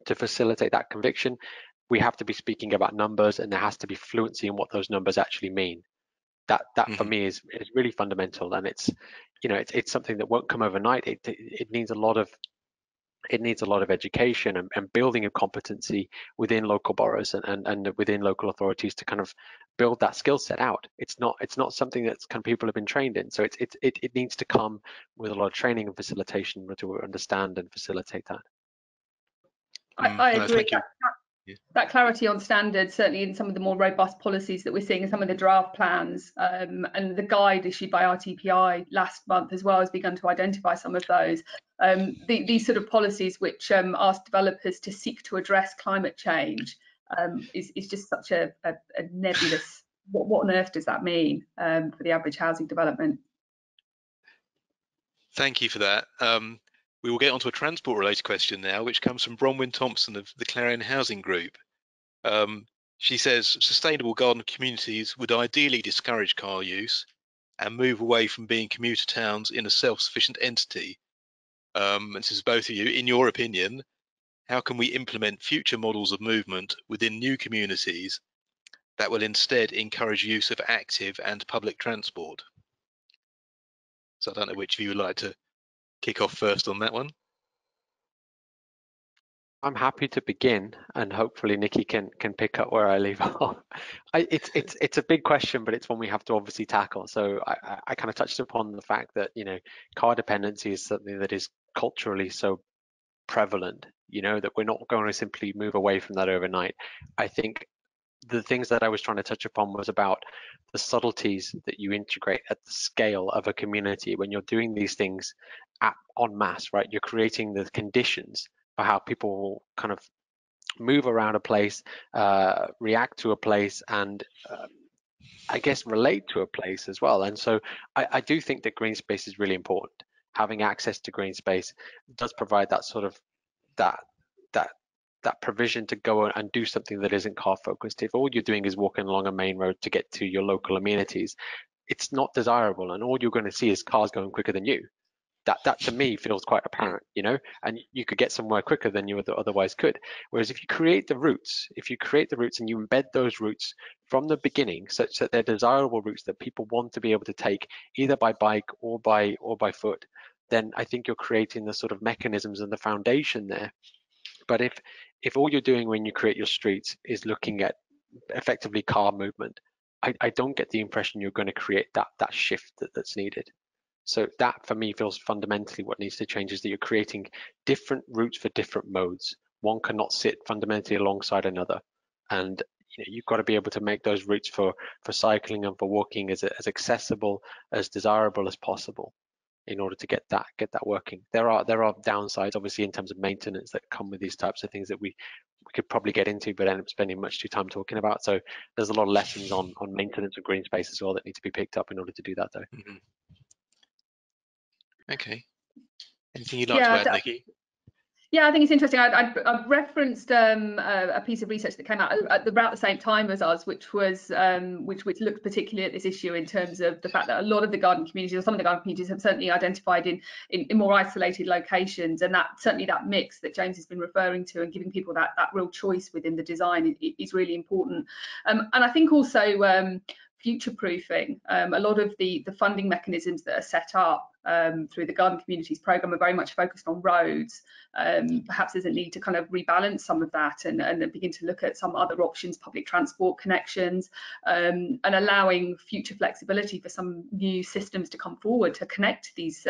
to facilitate that conviction. We have to be speaking about numbers, and there has to be fluency in what those numbers actually mean. That for me is really fundamental, and it's something that won't come overnight. It needs a lot of education and building a competency within local boroughs and within local authorities to kind of build that skill set out. It's not something that kind of people have been trained in. So it needs to come with a lot of training and facilitation to understand and facilitate that. I agree. That clarity on standards, certainly in some of the more robust policies that we're seeing in some of the draft plans, and the guide issued by RTPI last month as well has begun to identify some of those. These sort of policies which ask developers to seek to address climate change is just such a nebulous. What on earth does that mean for the average housing development? Thank you for that. We will get onto a transport-related question now, which comes from Bronwyn Thompson of the Clarion Housing Group. She says sustainable garden communities would ideally discourage car use and move away from being commuter towns in a self-sufficient entity. And this is both of you. In your opinion, how can we implement future models of movement within new communities that will instead encourage use of active and public transport? So I don't know which of you would like to kick off first on that one. I'm happy to begin, and hopefully Nicki can pick up where I leave off. It's a big question, but it's one we have to obviously tackle. So I kind of touched upon the fact that, you know, car dependency is something that is culturally so prevalent, you know, that we're not going to simply move away from that overnight. I think the things that I was trying to touch upon was about the subtleties that you integrate at the scale of a community when you're doing these things en masse, right? You're creating the conditions for how people will kind of move around a place, react to a place, and I guess relate to a place as well. And so I do think that green space is really important. Having access to green space does provide that sort of that that that provision to go and do something that isn't car focused. If all you're doing is walking along a main road to get to your local amenities, it's not desirable, and all you're going to see is cars going quicker than you. That to me feels quite apparent, you know, and you could get somewhere quicker than you otherwise could. Whereas if you create the routes, and you embed those routes from the beginning such that they're desirable routes that people want to be able to take either by bike or by foot, then I think you're creating the sort of mechanisms and the foundation there. But if all you're doing when you create your streets is looking at effectively car movement, I don't get the impression you're going to create that shift that's needed. So that for me feels fundamentally what needs to change, is that you're creating different routes for different modes. One cannot sit fundamentally alongside another. And you know, you've got to be able to make those routes for cycling and for walking as accessible, as desirable as possible in order to get that working. There are downsides obviously in terms of maintenance that come with these types of things that we could probably get into, but end up spending much too time talking about. So there's a lot of lessons on maintenance of green space as well that need to be picked up in order to do that though. Mm-hmm. Okay. Anything you'd like to add, Nicki? Yeah, I think it's interesting. I've referenced a piece of research that came out at about the same time as us, which was which looked particularly at this issue in terms of the fact that a lot of the garden communities, or some of the garden communities, have certainly identified in more isolated locations, and that certainly that mix that James has been referring to, and giving people that real choice within the design is really important. And I think also future-proofing. A lot of the funding mechanisms that are set up through the Garden Communities programme are very much focused on roads. Perhaps there's a need to kind of rebalance some of that and begin to look at some other options, public transport connections, and allowing future flexibility for some new systems to come forward to connect these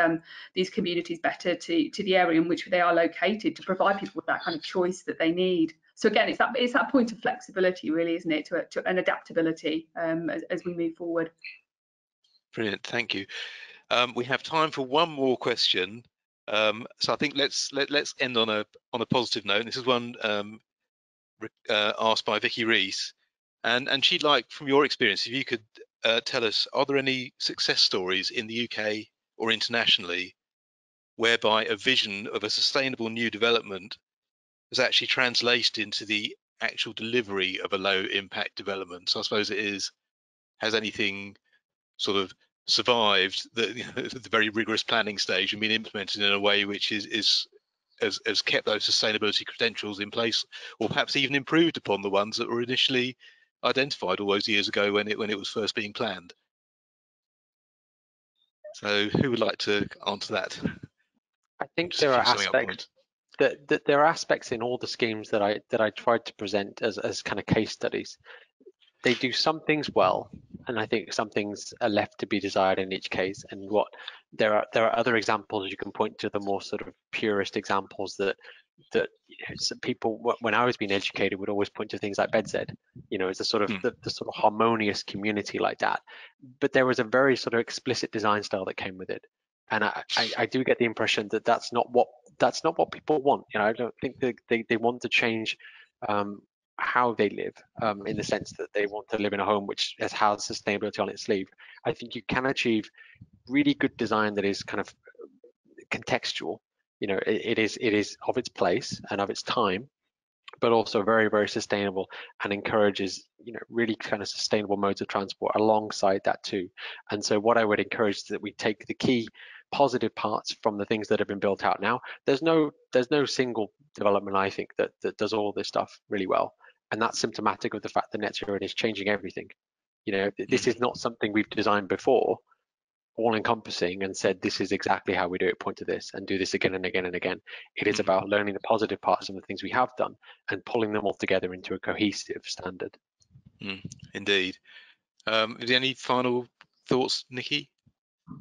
communities better to the area in which they are located, to provide people with that kind of choice that they need. So again, it's that point of flexibility, really, isn't it, to an adaptability as we move forward. Brilliant, thank you. We have time for one more question, so I think let's end on a positive note. This is one asked by Vicky Reese, and she'd like, from your experience, if you could tell us, are there any success stories in the UK or internationally whereby a vision of a sustainable new development has actually translated into the actual delivery of a low impact development? So I suppose has anything sort of survived the very rigorous planning stage and been implemented in a way which has kept those sustainability credentials in place, or perhaps even improved upon the ones that were initially identified all those years ago when it was first being planned? So who would like to answer that? I think there are aspects that there are aspects in all the schemes that I tried to present as kind of case studies. They do some things well, and I think some things are left to be desired in each case. And there are other examples you can point to, the more sort of purist examples that some people, when I was being educated, would always point to things like BedZ, you know, as a sort of the sort of harmonious community like that. But there was a very sort of explicit design style that came with it. And I do get the impression that that's not what people want. You know, I don't think they want to change how they live, in the sense that they want to live in a home which has sustainability on its sleeve. I think you can achieve really good design that is kind of contextual. You know, it is of its place and of its time, but also very, very sustainable, and encourages, you know, really kind of sustainable modes of transport alongside that too. And so what I would encourage is that we take the key positive parts from the things that have been built out now. There's no single development, I think, that does all this stuff really well. And that's symptomatic of the fact that net zero is changing everything. You know, this is not something we've designed before. all-encompassing and said, this is exactly how we do it, point to this, and do this again and again and again. It is about learning the positive parts of the things we have done and pulling them all together into a cohesive standard. Indeed. Is there any final thoughts, Nicki?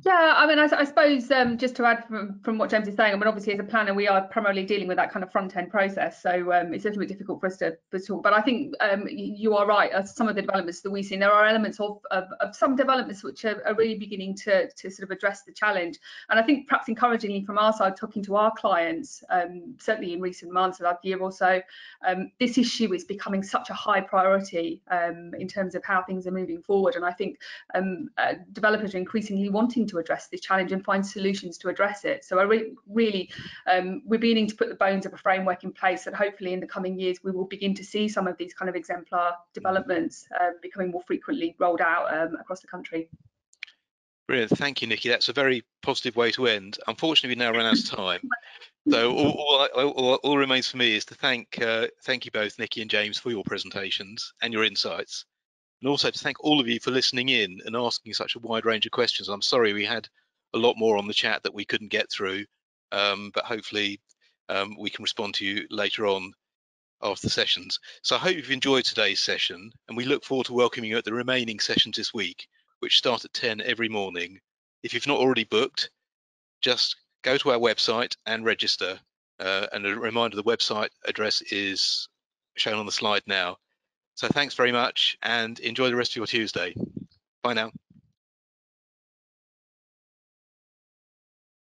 Yeah, I mean, I suppose just to add from what James is saying, I mean, obviously as a planner, we are primarily dealing with that kind of front end process. So it's a little bit difficult for us to talk. But I think you are right. Some of the developments that we've seen, there are elements of some developments which are really beginning to sort of address the challenge. And I think perhaps encouragingly from our side, talking to our clients, certainly in recent months, like year or so, this issue is becoming such a high priority in terms of how things are moving forward. And I think developers are increasingly wanting to address this challenge and find solutions to address it. So I really we're beginning to put the bones of a framework in place, and hopefully in the coming years we will begin to see some of these kind of exemplar developments becoming more frequently rolled out across the country. Brilliant, thank you, Nicki. That's a very positive way to end. Unfortunately, we now run out of time. So all remains for me is to thank you both, Nicki and James, for your presentations and your insights. And also to thank all of you for listening in and asking such a wide range of questions. I'm sorry we had a lot more on the chat that we couldn't get through, but hopefully we can respond to you later on after the sessions. So I hope you've enjoyed today's session, and we look forward to welcoming you at the remaining sessions this week, which start at 10 every morning. If you've not already booked, just go to our website and register. And a reminder, the website address is shown on the slide now. So thanks very much and enjoy the rest of your Tuesday. Bye now.